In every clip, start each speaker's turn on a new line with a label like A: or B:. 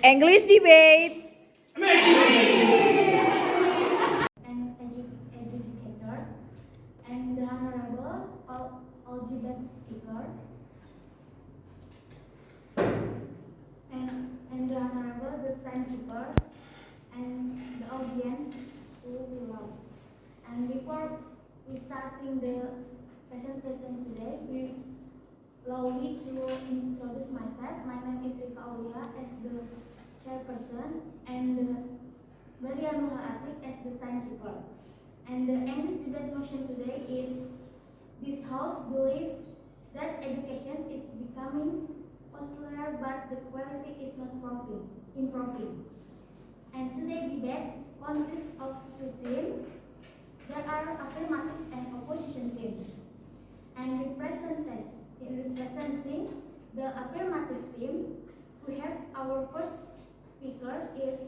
A: English debate.
B: An educator and the honorable LGBT speaker and the honorable the timekeeper and the audience who will love. And before we starting the presentation today, we allow me to introduce myself. My name is Rika Aulia as the chairperson and Berliantin Atik as the timekeeper. And the English debate motion today is: this house believes that education is becoming costlier, but the quality is not improving. And today's debate consists of two teams. There are affirmative and opposition teams. And representing the affirmative team, we have our first speaker is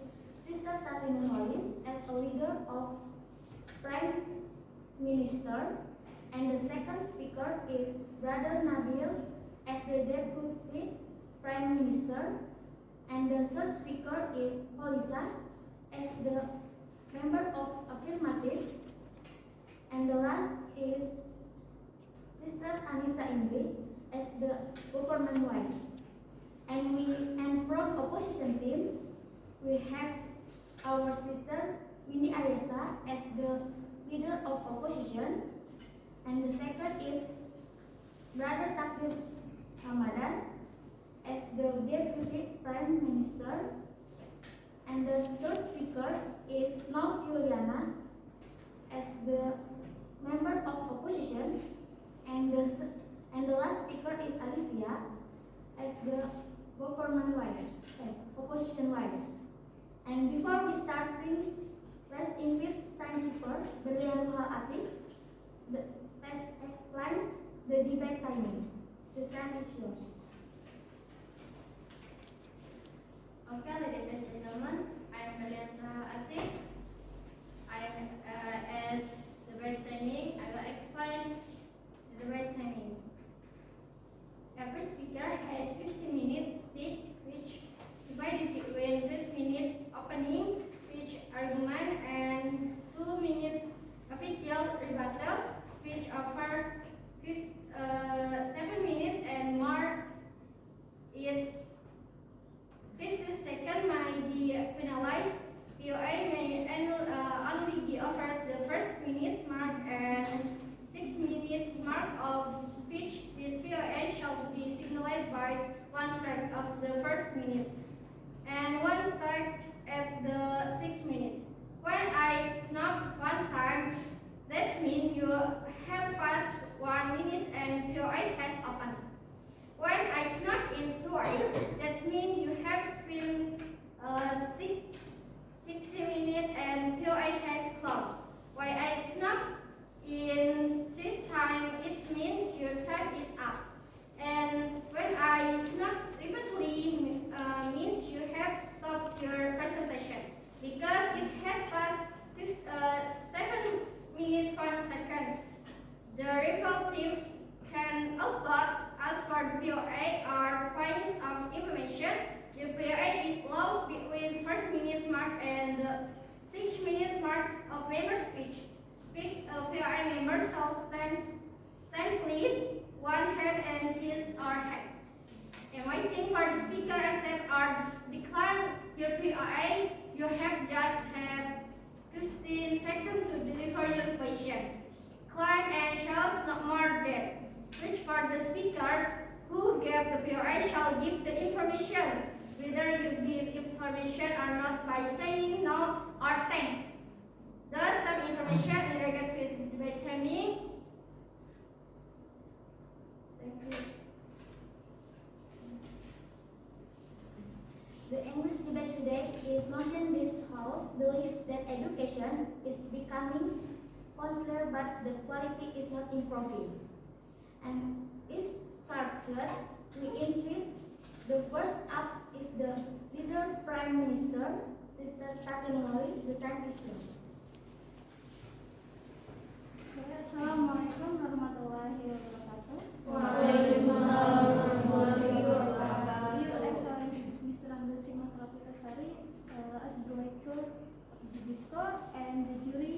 B: Sister Tati Nurholis as a leader of Prime Minister, and the second speaker is Brother Nabil as the Deputy Prime Minister, and the third speaker is Kholisah as the member of affirmative, and the last is Sister Annisa Indri as the government wife. And from opposition team, we have our sister Ayesha as the leader of opposition, and the second is Brother Takdir Ramadhan as the Deputy Prime Minister, and the third speaker is Noaf Yuliyana as the member of opposition, and the last speaker is Alifia as the government wife, opposition wife. And before we starting, let's invite timekeeper Berliantin Atik. Let's explain the debate timing. The time is yours.
C: Okay, ladies and gentlemen, I am Berliantin Atik. I am as the debate timing. I will explain the debate timing. Every speaker has 15 minutes speech, which divided between 5 minutes opening speech argument and 2 minutes official rebuttal speech over 7 minutes and more. Its 15 seconds may be penalized. POI may only be offered the first minute mark and 6 minutes mark of speech. This POI shall be signaled by one strike of the first minute and one strike at the 6th minute. When I knock one time, that means you have passed 1 minute and POI has opened. When I knock in twice, that means you have spent 60 minutes and POI has closed. When I knock in 3 times, it means your time is up. And when I knock repeatedly, means you have stopped your presentation because it has passed 7 minutes 1 second. The rival team can also ask for the POA or points of information. The POA is low between first minute mark and the 6 minute mark of member speech. POA member shall stand please, one hand and his or her. And waiting for the speaker accept or decline your POA, you have just had 15 seconds to deliver your question. Climb and shout not more than. Which for the speaker who gave the POA shall give the information, whether you give information or not, by saying no or thanks. Thus, some information in regard with debate timing. Thank you.
B: The English debate today is motion this house believes that education is becoming costlier, but the quality is not improving. And it started, we invite the first up is the leader Prime Minister, Sister Tati Nurholis. The time is yours.
D: Assalamualaikum warahmatullahi wabarakatuh.
B: Waalaikumsalam warahmatullahi wabarakatuh.
D: Your Excellencies, Mr. Ambassador the lecturer, the discord, and the jury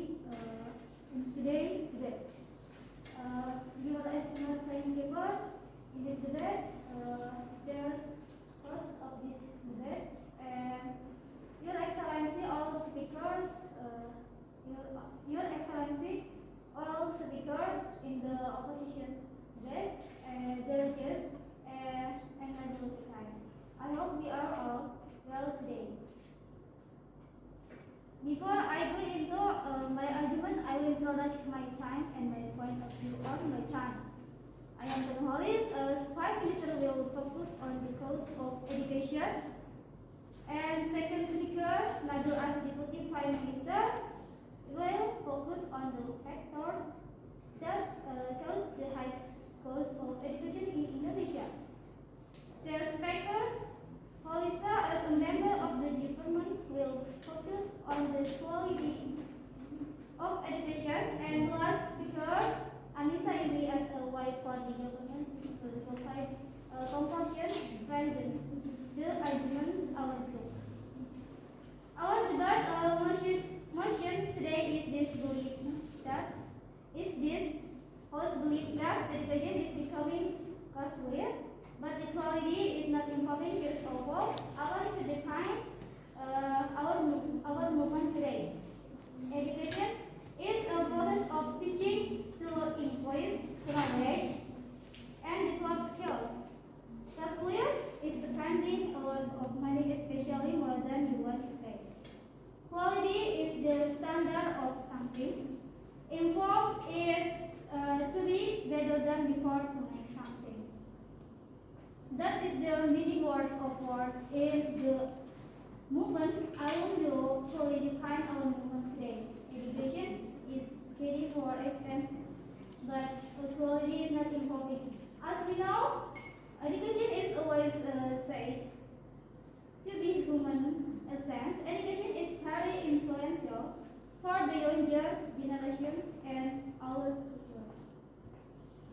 D: in today's debate. Your estimate timetable in this debate, the host of this debate, and Your Excellency, all speakers, Your Excellency, all speakers in the opposition debate, delegates, and majority time. I hope we are all well today. Before I go into my argument, I will introduce my time and my point of view on my time. I am Nurholis. As 5 minister will focus on the cause of education, and second speaker, Nabil as Deputy Prime Minister, will focus on the factors that cause the high cost of education in Indonesia. Third speakers, Kholisah as a member of the department will focus on the quality of education, and last speaker, Annisa Indri as a wife for the government will provide conclusion strengthen the arguments our group. Our debate motion today is this belief that education is becoming costlier, but equality is not improving. First of all, I want to define our movement today. Education is a process of teaching to increase knowledge and develop skills. Costlier is spending a lot of money, especially more than you want to pay. Quality is the standard of something. Inform is to be better than before to make something. That is the meaning word of word in the movement. I want to fully define our movement today. Education is getting more expensive, but quality is not improving. As we know, education is always said to be human essence. Education is very influential for the younger generation and our future.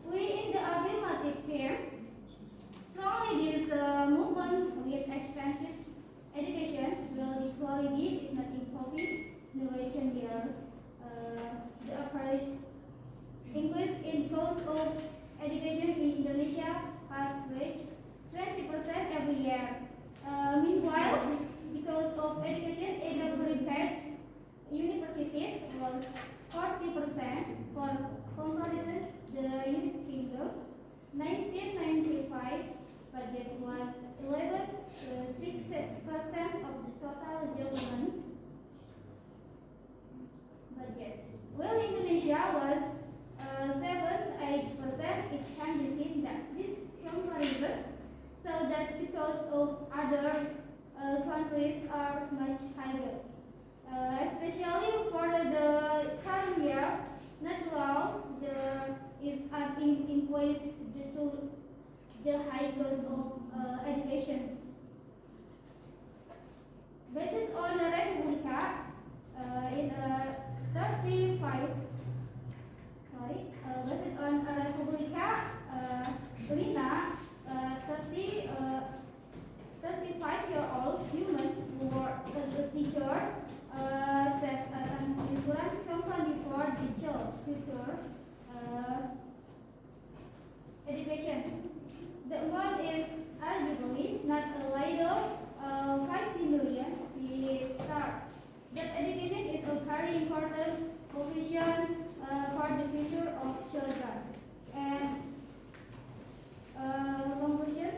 D: We in the affirmative team strongly this movement with expensive education, while the quality is not improving in recent years. The average increase in cost of education in Indonesia has reached 20% every year. Meanwhile, the cost of education in the private universities was 40%. For comparison, the United Kingdom 1995 budget was 11.6% of the total government budget. While Indonesia was 7-8%, it can be seen that this comparison so that the cost of other countries are much higher. Especially for the current year, natural there is an increase due to the high cost of education. Based on the Republika, in 35, based on Republika Rika, 35-year-old woman who worked as a teacher says an insurance company for the future education. The amount is arguably not a little 50 million. We start that education is a very important profession for the future of children. And conclusion,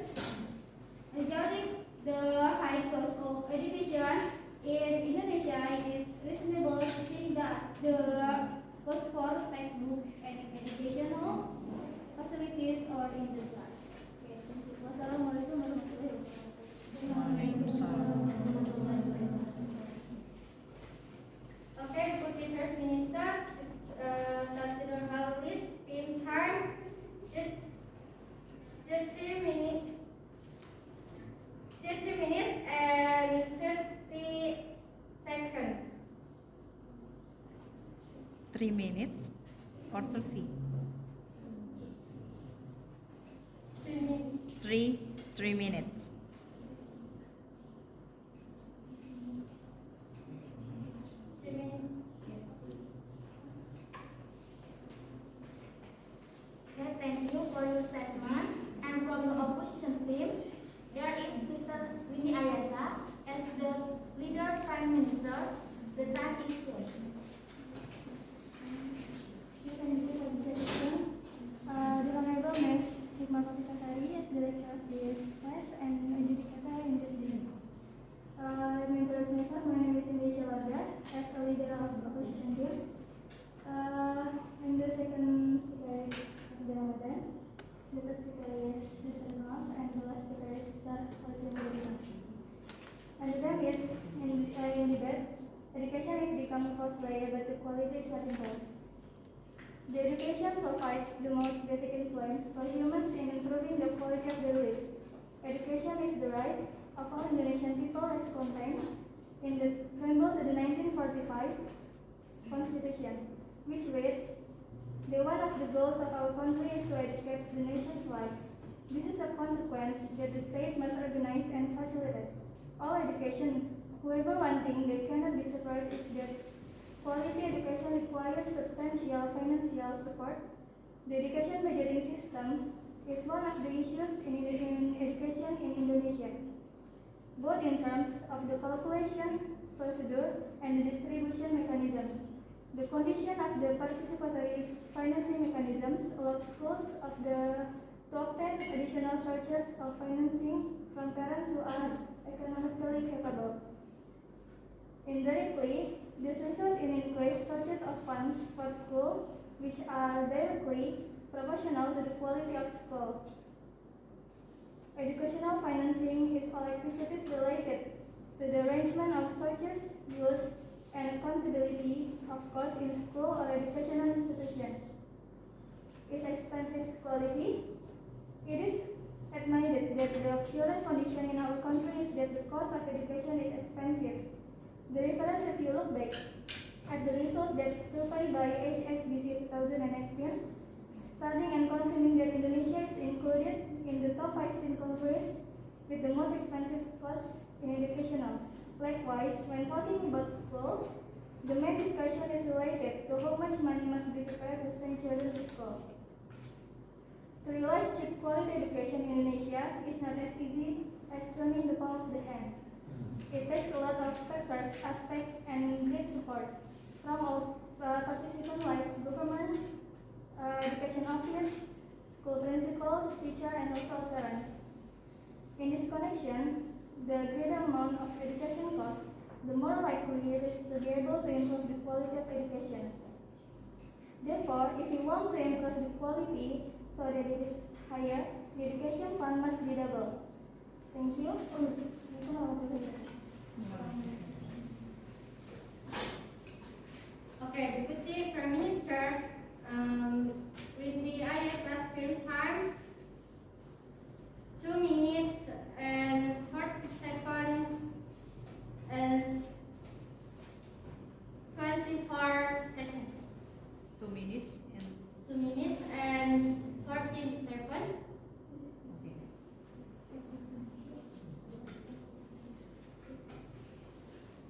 D: regarding the high cost of education in Indonesia, it is reasonable to think that the cost for textbooks and educational facilities are in the rise. Okay, thank you. Wassalamualaikum warahmatullahi wabarakatuh.
C: Okay, Putri First Minister, Tati Nurholis, spin time 30 minutes and 30 seconds.
A: 3 minutes or 30? 3 minutes.
D: as a leader of opposition team. And the second speaker is Ramadhan. The third speaker is Mr. Noaf, and the last speaker is Mr. Mulyadina. And the term is in debate. Education is becoming costlier, but the quality is not improved. The education provides the most basic influence for humans in improving the quality of their lives. Education is the right of all Indonesian people as contained in the preamble to the 1945 Constitution, which reads, "The one of the goals of our country is to educate the nation's life. This is a consequence that the state must organize and facilitate all education. However, one thing that cannot be separated is that quality education requires substantial financial support. The education budgeting system is one of the issues in education in Indonesia, both in terms of the calculation procedure and the distribution mechanism. The condition of the participatory financing mechanisms allows schools of the to obtain additional sources of financing from parents who are economically capable. Indirectly, this results in increased sources of funds for school, which are directly proportional to the quality of schools. Educational financing is all activities related to the arrangement of sources, use, and accountability of costs in school or educational institution. Is expensive quality? It is admitted that the current condition in our country is that the cost of education is expensive. The reference, if you look back at the result that surveyed by HSBC 2018, starting and confirming that Indonesia is included in the top 15 countries with the most expensive costs in educational. Likewise, when talking about schools, the main discussion is related to how much money must be prepared to send children to school. To realize cheap quality education in Indonesia is not as easy as turning the palm of the hand. It takes a lot of factors, aspects, and great support from all participants like government, education office, school principals, teachers, and also parents. In this connection, the greater amount of education costs, the more likely it is to be able to improve the quality of education. Therefore, if you want to improve the quality so that it is higher, the education fund must be doubled. Thank you.
C: Okay, Deputy Prime Minister, with the Ayesha screen time, 2 minutes and 40 seconds and 24 seconds.
A: 2 minutes and
C: 2 minutes and 14 seconds.
A: okay.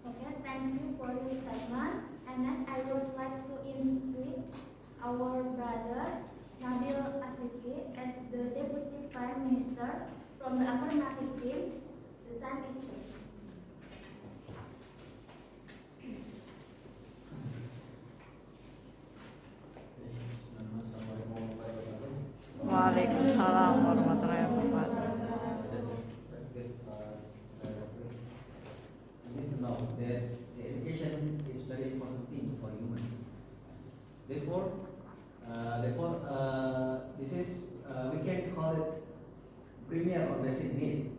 B: Okay, thank you for your statement. And next, I would like to invite our brother Nabil Ashidqi as the Deputy Prime Minister from the affirmative team. The time is yours.
A: Waalaikumsalam warahmatullahi wabarakatuh.
E: Let's get started. You need to know that the education is very important thing for humans. Therefore, this is we can call it premier or basic needs.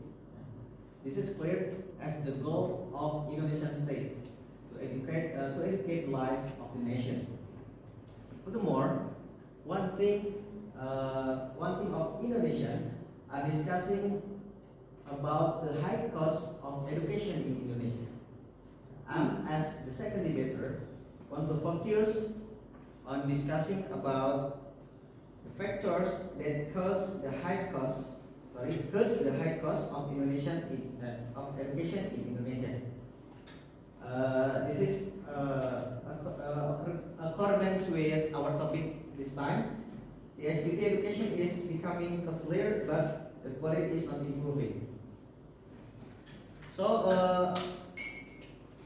E: This is clear as the goal of Indonesian state to educate life of the nation. Furthermore, one thing of Indonesia are discussing about the high cost of education in Indonesia. As the second debater, want to focus on discussing about the factors that cause the high cost of of education in Indonesia. This is accordance with our topic this time. The THBT education is becoming costlier, but the quality is not improving. So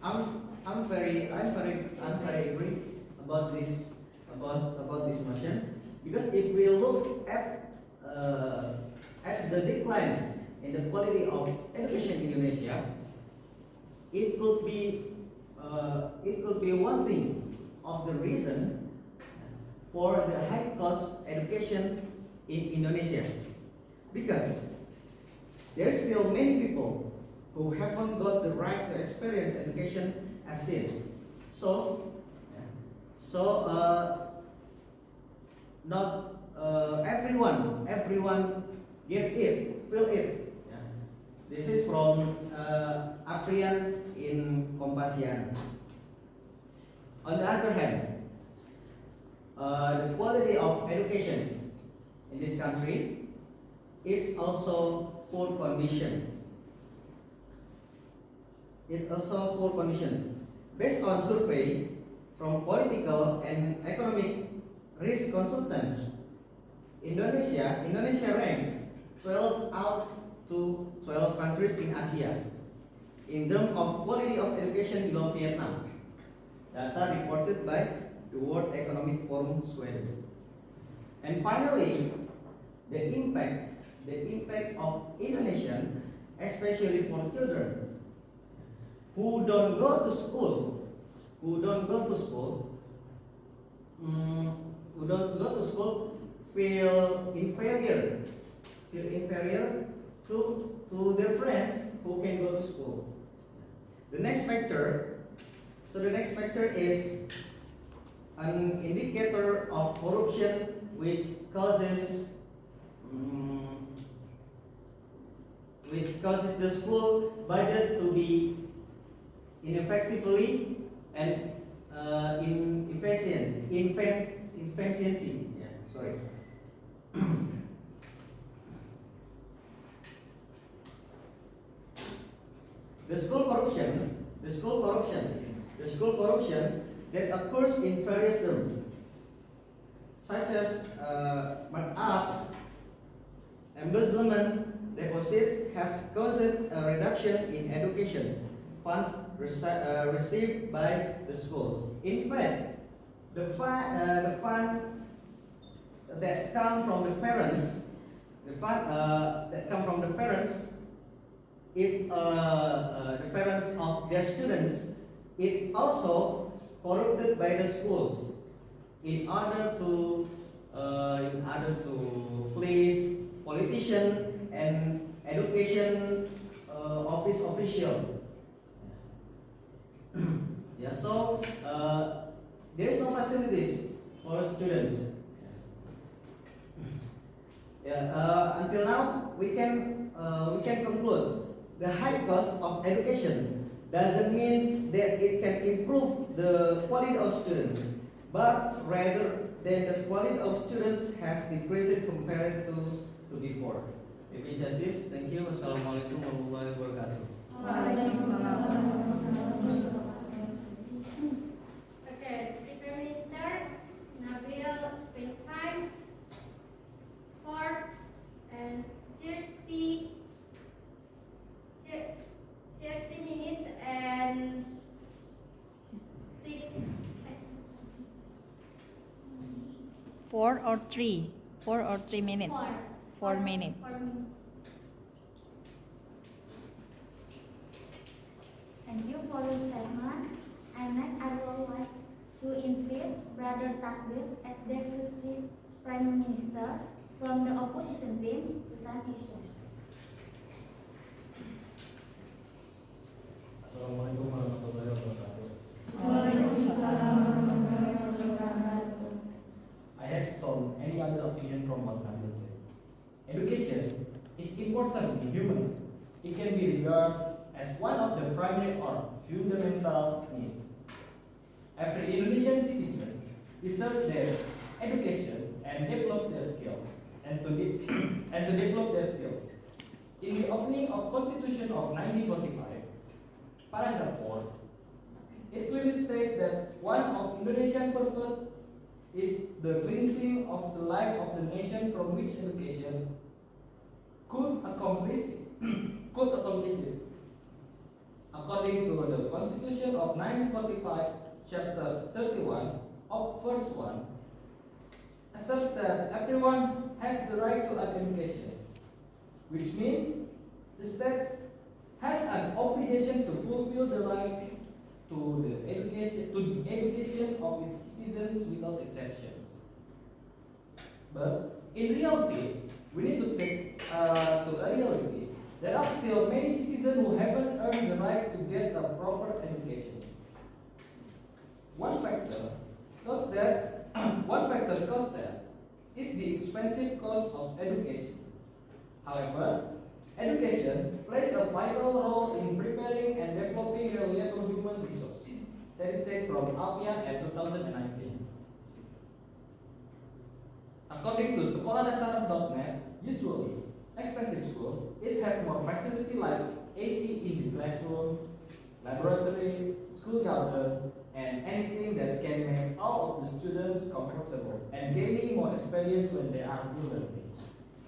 E: I'm very agree about this motion, because if we look at the decline in the quality of education in Indonesia, it could be it could be one thing of the reason for the high cost education in Indonesia, because there are still many people who haven't got the right to experience education as it. So not everyone gets it, feel it. Yeah. This is from Aprian in Kompasian. On the other hand, the quality of education in this country is also poor condition. It's also poor condition. Based on survey from political and economic risk consultants, Indonesia ranks 12 out to 12 countries in Asia in terms of quality of education below Vietnam. Data reported by the World Economic Forum Sweden. And finally, the impact of Indonesian, especially for children who don't go to school, feel inferior to their friends who can go to school. The next factor is an indicator of corruption which causes the school budget to be ineffectively and inefficiency. Yeah, sorry. The school corruption that occurs in various terms, such as markups, embezzlement, deposits, has caused a reduction in education funds received by the school. In fact, the fund that come from the parents, is the parents of their students. It also corrupted by the schools in order to please politicians and education office officials. Yeah, so there is no facilities for students. Yeah, until now we can conclude the high cost of education doesn't mean that it can improve the quality of students, but rather that the quality of students has decreased compared to before. Maybe just this. Thank you. Wassalamualaikum warahmatullahi wabarakatuh.
A: Waalaikumsalam.
C: Okay, the Prime Minister Nabil spent time 4 and 30 minutes and 6 seconds.
A: 4 or 3? 4 or 3 minutes? 4 minutes.
B: 4 minutes. Thank you for your statement. And next, I would like to invite Brother Takdir as Deputy Prime Minister from the opposition teams to take issue.
F: Assalamualaikum warahmatullahi wabarakatuh. I have some any other opinion from what Nabil said. Education is important in human. It can be regarded as one of the primary or fundamental needs. Every Indonesian citizen deserves their education and develop their skill and to develop their skill. In the opening of Constitution of 1945, paragraph 4, it clearly states that one of Indonesian purpose is the cleansing of the life of the nation from which education could accomplish it. According to the Constitution of 1945, Chapter 31 of Verse 1, asserts that everyone has the right to an education, which means the state has an obligation to fulfill the right to the education of its citizens without exception. But in reality, we need to take to a reality. There are still many citizens who haven't earned the right to get a proper education. One factor because that is the expensive cost of education. However, education plays a vital role in preparing and developing reliable human resources. That is said from Aulia at 2019. According to sekolah-dasar.net, usually expensive schools have more facility like AC in the classroom, laboratory, school garden, and anything that can make all of the students comfortable and gaining more experience when they are learning.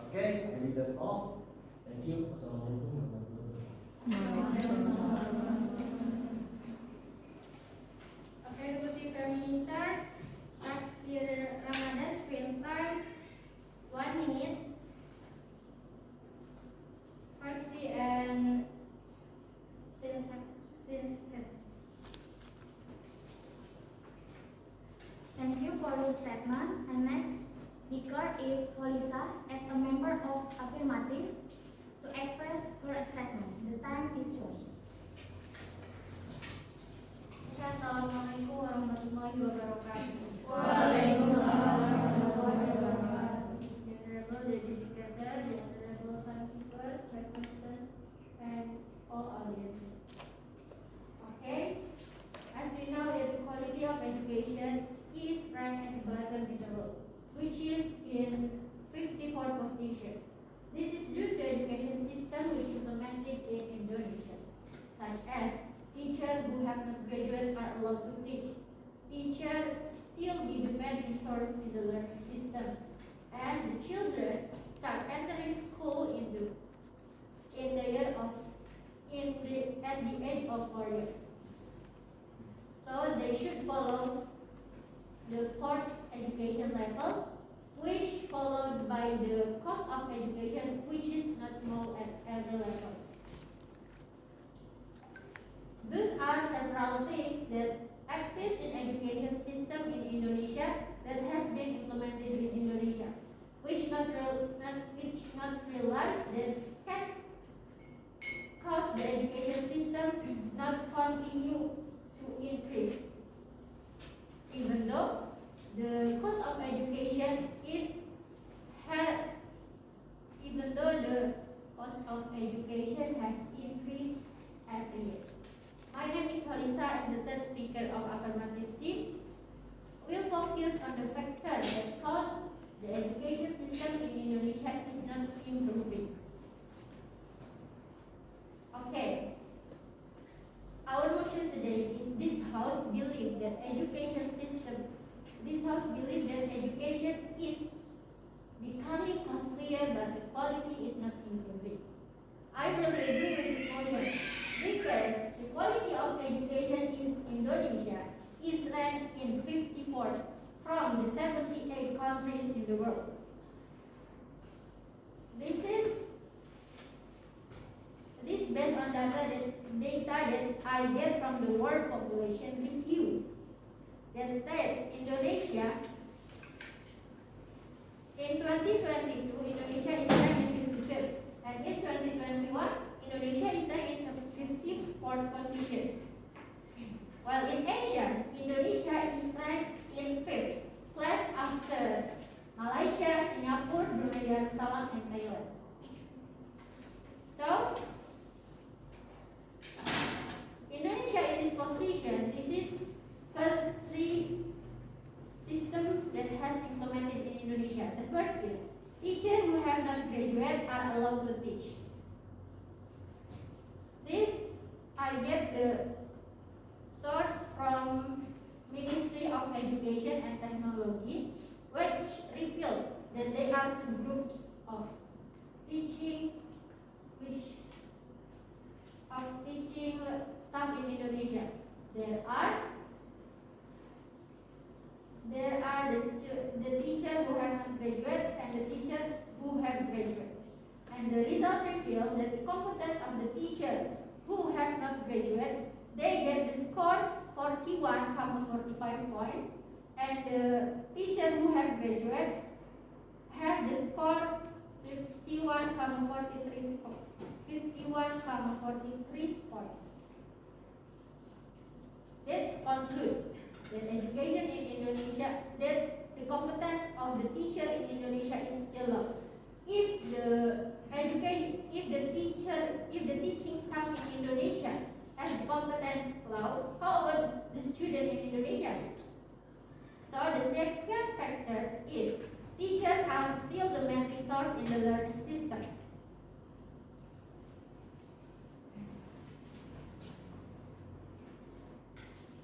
F: Okay, maybe that's all. Thank you.
C: Okay, Deputy Prime Minister, Takdir Ramadhan screen time 1 minute 50 and 10 seconds.
B: Thank you for your statement. And next speaker is Kholisah as a member of Affirmative to express her statement. The time is yours.
C: Assalamualaikum warahmatullahi wabarakatuh.
B: Waalaikumsalam
C: warahmatullahi wabarakatuh. Honorable ladies together, the honorable timekeeper, chairperson, and all audience. Okay, as we know that the quality of education is ranked at the bottom in the world, which is in 54th position. This is due to education system which is implemented in Indonesia, such as teachers who have not graduated are allowed to teach. Teachers still be the main resource in the learning system, and the children start entering school at the age of 4 years. So they should follow the 4th education level, which followed by the cost of education, which is not small at every level. These are several things that exist in education system in Indonesia that has been implemented in Indonesia, which not realize that can cause the education system not continue to increase, even though the cost of education has increased every year. My name is Kholisah, as the third speaker of Affirmative team. We'll focus on the factor that cause the education system in Indonesia is not improving. Okay. Our motion today is this house believes that education is becoming costlier, but the quality is not improving. I really agree with this motion because the quality of education in Indonesia is ranked in 54 from the 78 countries in the world. This based on data that I get from the World Population Review that state Indonesia in 2022 Indonesia is ranked in 55th, and in 2021 Indonesia is ranked in 54th position. While in Asia, Indonesia is ranked in 5th place after Malaysia, Singapore, Brunei Darussalam, and Thailand. So, Indonesia in this position, this is first three system that has implemented in Indonesia. The first is teachers who have not graduated are allowed to teach. This I get the source from Ministry of Education and Technology, which revealed that there are two groups of teaching staff in Indonesia. There are the teachers who have not graduated and the teachers who have graduated. And the result reveals that the competence of the teacher who have not graduated, they get the score 41,45 points, and the teacher who have graduated have the score 51,43 points. That conclude that education in Indonesia, that the competence of the teacher in Indonesia is still low. If the teaching staff in Indonesia has the competence low, how about the student in Indonesia? So the second factor is teachers are still the main resource in the learning system.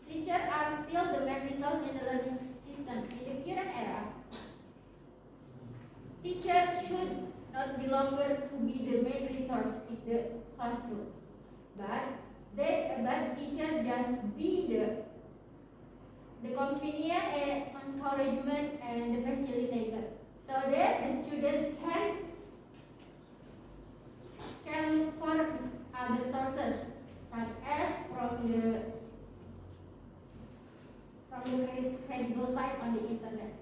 C: Teachers are still the main resource in the learning system. In the current era, teachers should not be longer to be the main resource in the classroom, but teachers just be the companion and encouragement and the facilitator, so that the student can form other sources such as from the credible site on the internet.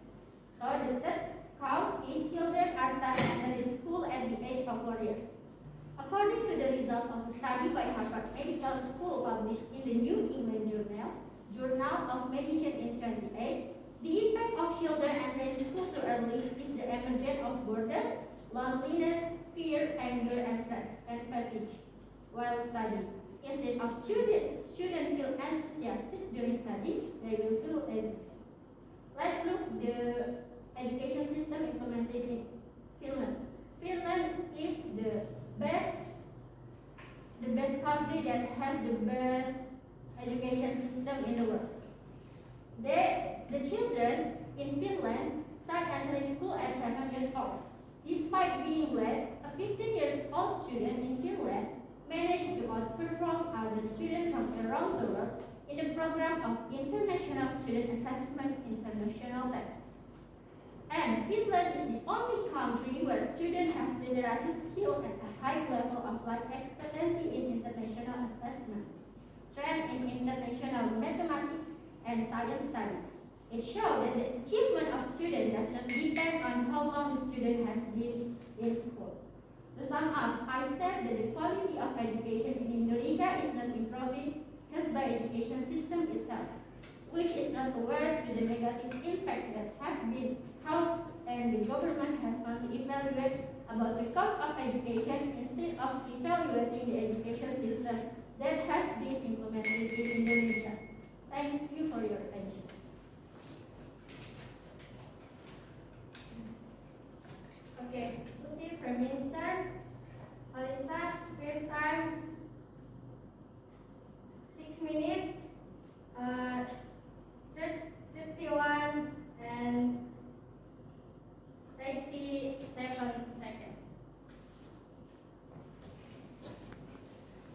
C: So the third cause is children are starting entering school at the age of 4 years. According to the result of a study by Harvard Medical School published in the New England Journal of Medicine in 2008, the impact of children entering school too early is the emergence of boredom, loneliness, fear, anger, and stress, and fatigue while studying. Instead of students feel enthusiastic during study, they will feel lazy. Let's look the education system implemented in Finland. Finland is the best country that has the best education system in the world. The children in Finland start entering school at 7 years old. Despite being late, a 15-year-old student in Finland managed to outperform other students from around the world in the program of International Student Assessment International Test. And Finland is the only country where students have literacy skill at a high level of life expectancy in international assessment, trend in international mathematics and science study. It shows that the achievement of students does not depend on how long the student has been in school. To sum up, I state that the quality of education in Indonesia is not improving because by education system itself, which is not aware to the negative impact that have been caused, and the government has only evaluated about the cost of education instead of evaluating the education system that has been implemented in Indonesia. Thank you for your attention.
D: Okay, Putri, Prime Minister. Kholisah, spare time 6 minutes, 31 and 37 seconds.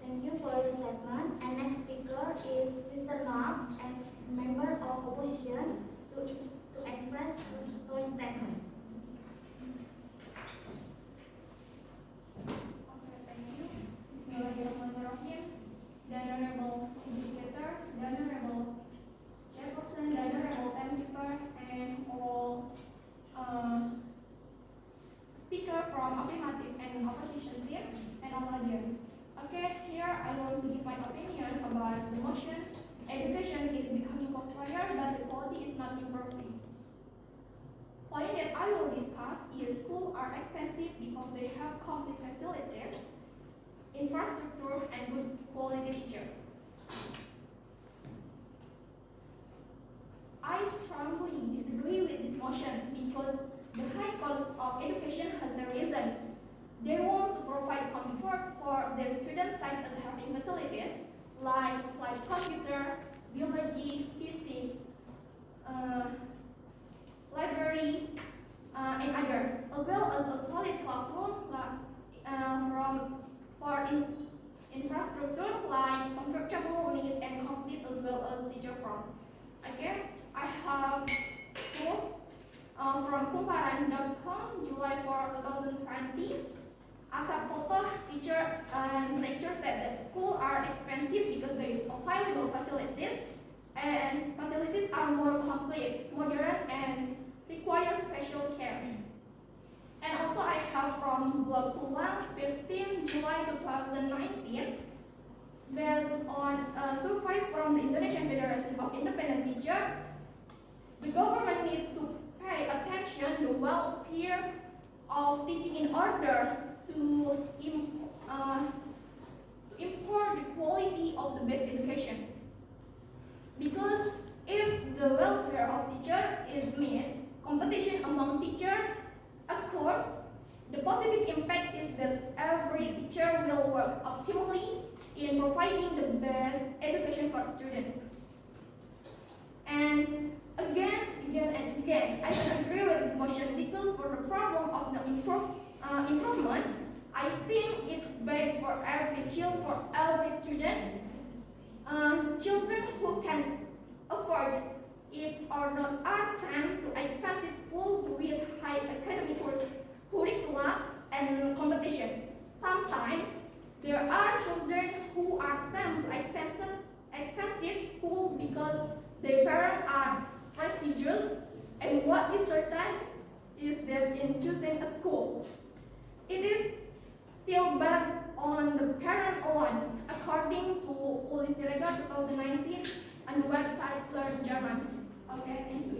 B: Thank you for your statement. And next speaker is Sister Noaf as member of opposition to express her statement.
G: Bismillahirrahmanirrahim. The Honorable Educator, the Honorable Chairperson, the Honorable Timekeeper, and all speaker from affirmative and opposition team, and all audience. Okay, here I want to give my opinion about the motion. Education is becoming costlier, but the quality is not improving. Point that I will discuss is schools are expensive because they have complete facilities, infrastructure, and good quality teacher. I strongly disagree with this motion because the high cost of education has a reason. They want to provide comfort for their students such as having facilities like computer, biology, physics, library, and other, as well as a solid classroom for infrastructure like comfortable, neat, and complete, as well as teacher form. Okay, I have proof from kumparan.com, July 4, 2020. As a total teacher and lecturer said that schools are expensive because they have available facilities strict, modern, and require special care. And also I have from blog Tulang, 15 July 2019, based on a survey from the Indonesian Federation of Independent Teachers. The government needs to pay attention to the welfare of teaching in order to improve the quality of the best education. Because if the welfare of teacher is met, competition among teachers occurs, the positive impact is that every teacher will work optimally in providing the best education for students. And again, I can agree with this motion because for the problem of the improvement, I think it's bad for every child, for every student. Children who can afford it or not are sent to expensive schools with high academic curricula and competition. Sometimes there are children who are sent to expensive schools because their parents are prestigious, and what is certain is that in choosing a school, it is still based on the parent alone, according to Kholisah 2019 on the website Learn German. Okay, thank you.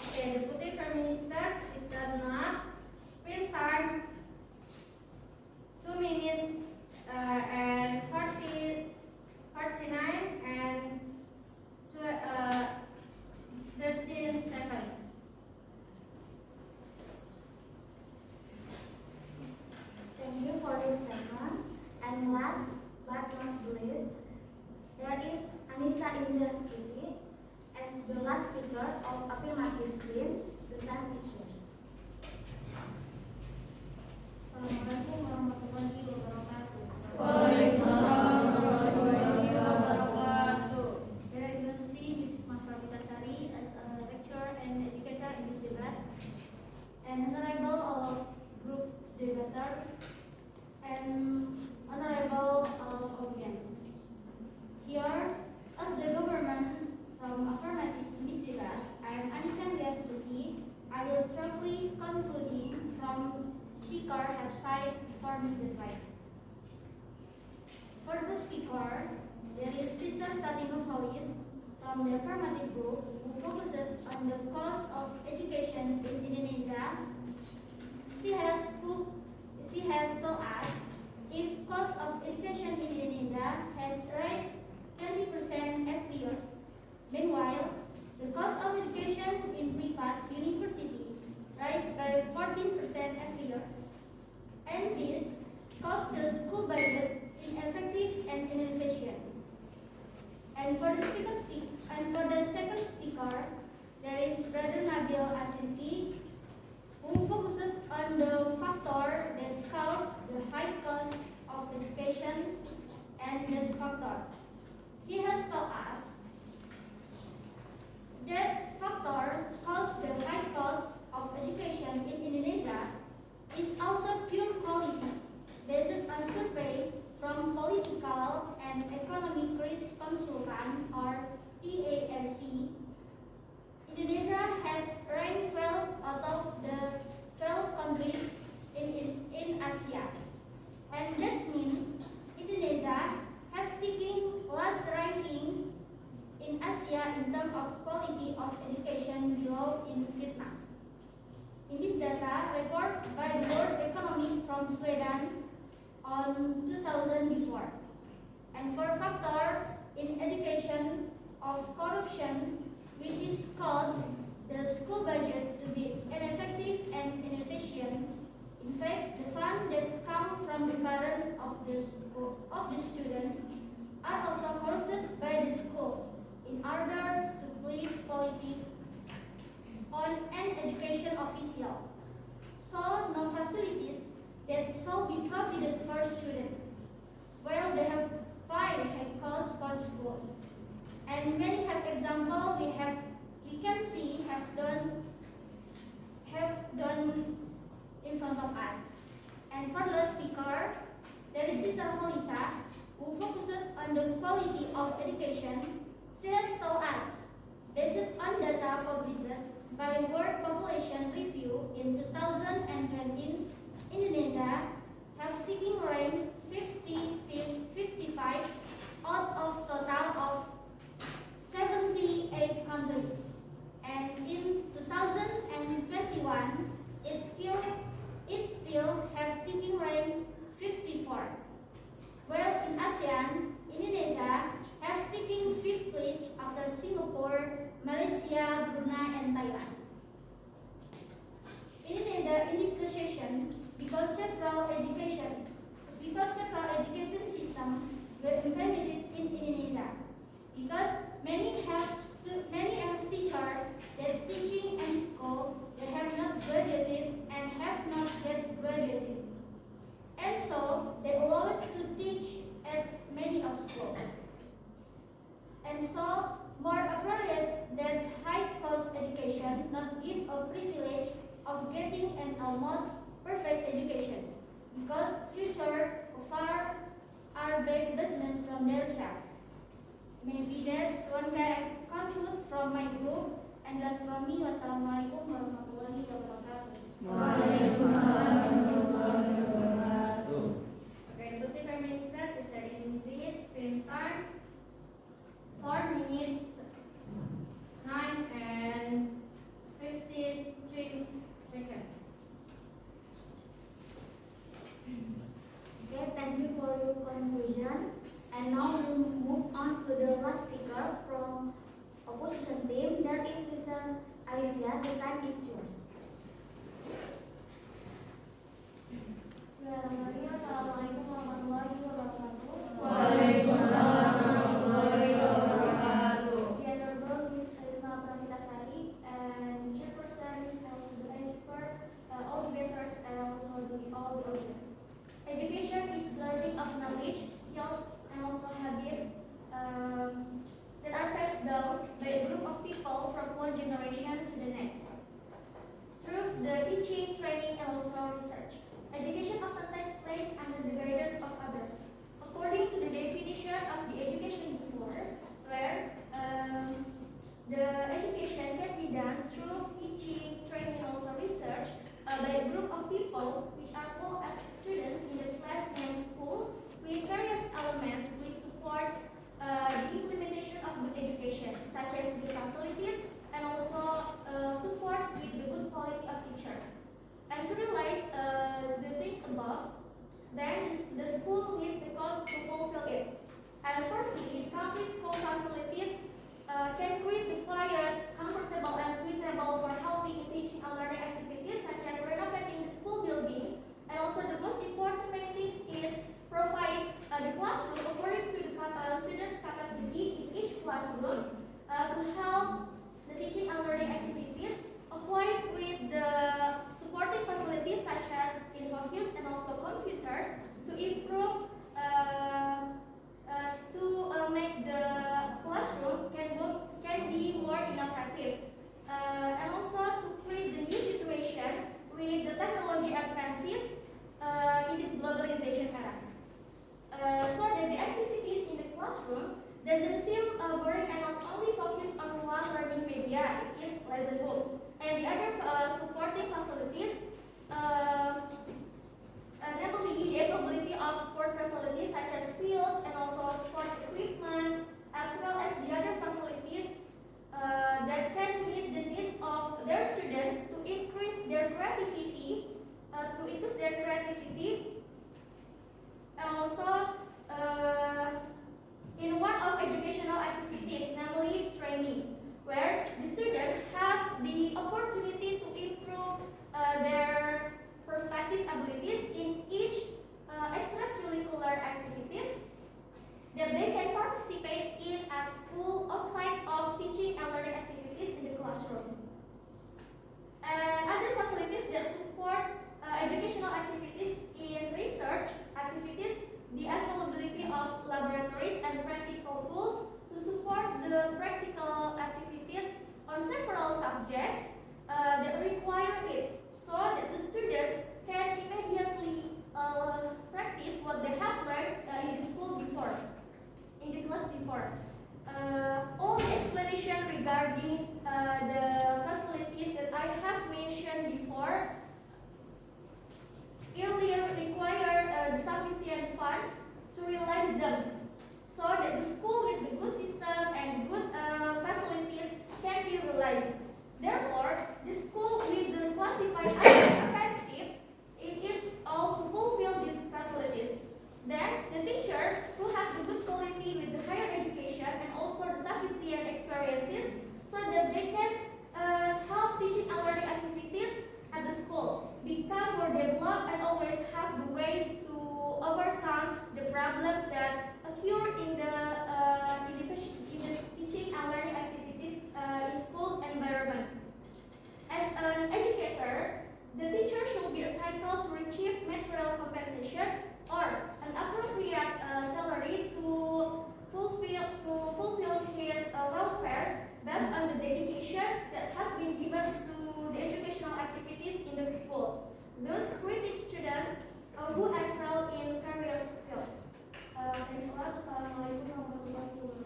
C: Okay, Deputy Prime Minister, Sister Noaf, spend time 2 minutes and 49 and 13 seconds.
B: Thank you for your statement. And last but not least, there is Annisa Indri as the last speaker of affirmative team, the Takdir.
D: Assalamualaikum warahmatullahi wabarakatuh.
A: Waalaikumsalam warahmatullahi
D: wabarakatuh. Your Excellency, Ms. Mahfadita as a lecturer and educator in this debate, and honorable all group debater, and honorable audience. Here, as the government from affirmative in this debate, I am Annisa. I will shortly concluding from speaker have cited before me the slide. For the speaker, there is Sister Tati Nurholis from the affirmative group who focuses on the cost of education in Indonesia. She has told us if cost of education in Indonesia has raised 20% every year. Meanwhile, the cost of education in private university rise by 14% every year. And this costs the school budget ineffective and inefficient. And for the second speaker, there is Brother Nabil Ashidqi, who focuses on the factor that cause the high cost of education and that factor. He has told us that factor cause the high cost of education in Indonesia is also pure quality based on survey from Political and Economic Risk Consultant or PASC. Indonesia has ranked 12 out of the 12 countries in Asia, and that means Indonesia have taken last ranking in Asia in terms of quality of education below in Vietnam. In this data report by the World Economic from Sweden on 2004. And for factor in education of corruption, which is cause the school budget to be ineffective and inefficient. In fact, the funds that come from the parent of the student are also corrupted by the school in order to please politics on an education official. So no facilities that shall be provided for students, while they have paid high cost for school. And many have example we can see have done in front of us. And for the speaker, there is Sister Kholisah, who focused on the quality of education, she has told us, based on data published by World Population Review in 2020, Indonesia have taken rank 55 out of total of 78 countries, and in 2021 it still have taken rank 54. While in ASEAN, Indonesia have taken 5th place after Singapore, Malaysia, Brunei, and Thailand. Indonesia in this position because several education systems were implemented in Indonesia. Because many have teachers that teaching in school that have not graduated and have not yet graduated, and so they allowed to teach at many of schools. And so more appropriate that high-cost education not give a privilege of getting an almost perfect education, because future far are big business from themselves. Maybe that's one can conclude from my group, and that's from me. Wassalamualaikum warahmatullahi wabarakatuh.
C: Okay, Putri Prime Minister is Indri. Screen time 4 minutes 9 and 53 seconds.
B: Okay, thank you for your conclusion. And now we'll move on to the last speaker from opposition team. That is Sister Alifia. The time is yours.
D: Assalamualaikum warahmatullahi wabarakatuh.
C: Waalaikumsalam warahmatullahi wabarakatuh.
D: The Honorable Miss Alima Pravitasari and Chairperson and also the expert, all debaters and also all the audience. Education is learning of knowledge, skills, and also habits that are passed down by a group of people from one generation to the next. Through the teaching, training, and also research, education often takes place under the guidance of others. According to the definition of the education before, where the education can be done through teaching, training, and also research by a group of people which are called as students in the class and school with various elements which support the implementation of good education, such as the facilities and also support with the good quality of teachers. And to realize the things above, then the school needs the cost to fulfill it. And firstly, complete school facilities can create the quiet, comfortable, and suitable for helping in teaching and learning activities, such as renovating the school buildings. And also the most important main thing is provide the classroom according to the students' capacity in each classroom to help the teaching and learning activities, acquired with the supporting facilities such as infocus and also computers to improve to make the classroom can be more innovative, and also to create the new situation with the technology advances in this globalization era. So that the activities in the classroom doesn't seem boring and not
C: funds to realize them, so that the school with the good system and good facilities can be realized. Therefore, the school with the classified as expensive, it is all to fulfill these facilities. Then, the teacher who have the good quality with the higher education and also the sufficient experiences, so that they can help teaching and learning activities at the school, become more developed and always have the ways to overcome the problems that occur in the teaching and learning activities in school environment. As an educator, the teacher should be entitled to receive material compensation or an appropriate salary to fulfill his welfare based on the dedication that has been given to the educational activities in the school. Those critical students who excel in various fields. Thanks a lot. Wassalamualaikum warahmatullahi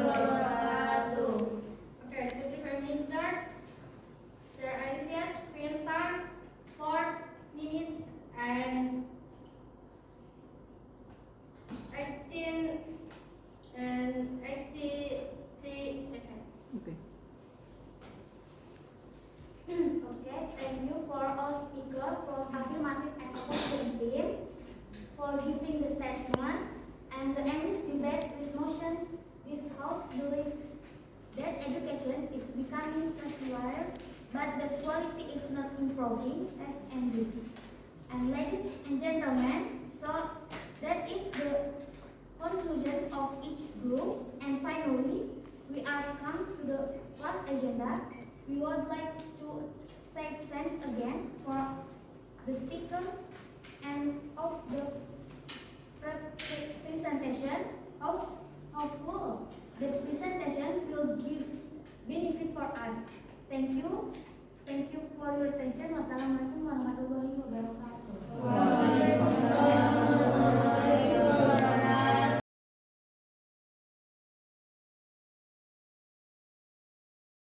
C: wabarakatuh. Okay, to the Prime Minister, Sir Alifia's screen time 4 minutes and 83 seconds.
A: Okay.
B: Okay, thank you for all speakers from affirmative and opposition team for giving the statement and the endless debate with motion this house believe that education is becoming secular, but the quality is not improving as ended. And ladies and gentlemen, so that is the conclusion of each group. And finally, we are come to the last agenda. We would like to say thanks again for the speaker and of the presentation of the presentation will give benefit for us. Thank you for your attention. Wassalamualaikum warahmatullahi wabarakatuh.